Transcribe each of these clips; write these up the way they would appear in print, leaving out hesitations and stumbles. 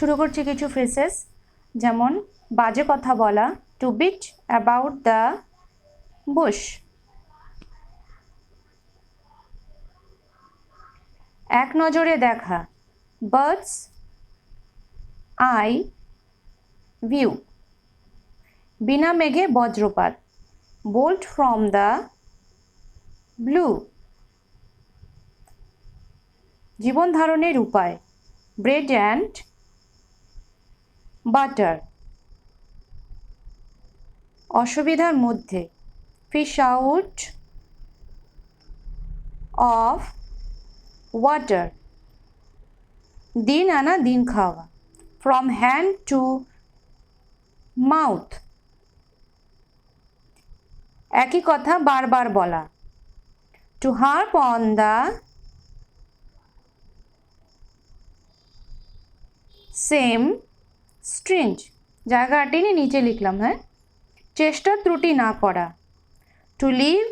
শুরু করছি কিছু ফ্রেসেস, যেমন বাজে কথা বলা, to beat about the bush, এক নজরে দেখা, বার্ডস আই ভিউ, বিনা মেঘে বজ্রপাত, বোল্ট ফ্রম দ্য ব্লু, জীবন ধারণের উপায়, ব্রেড অ্যান্ড বাটার, অসুবিধার মধ্যে, ফিশ আউট অফ ওয়াটার, দিন আনা দিন খাওয়া, ফ্রম হ্যান্ড টু মাউথ, একই কথা বারবার বলা, to harp on the same string, জায়গাটি নিচে লিখলাম, হ্যাঁ, চেষ্টা ত্রুটি না করা, to leave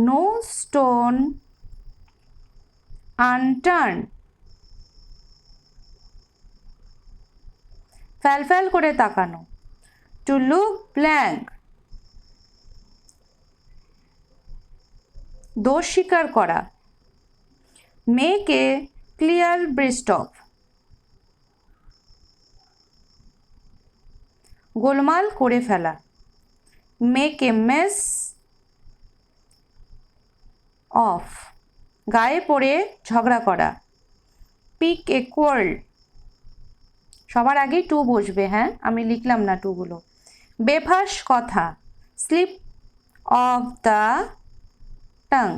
no stone unturned, ফ্যালফ্যাল করে তাকানো, টু লুক ব্ল্যাঙ্ক, দোষ স্বীকার করা, make a clear breast of, গোলমাল করে ফেলা, মেক এ মেস অফ, গায়ে পড়ে ঝগড়া করা, পিক এ কোয়ার্ল, সবার আগেই টু বসবে, হ্যাঁ, আমি লিখলাম না টুগুলো, বেফাস কথা, স্লিপ অফ দ্য টাং,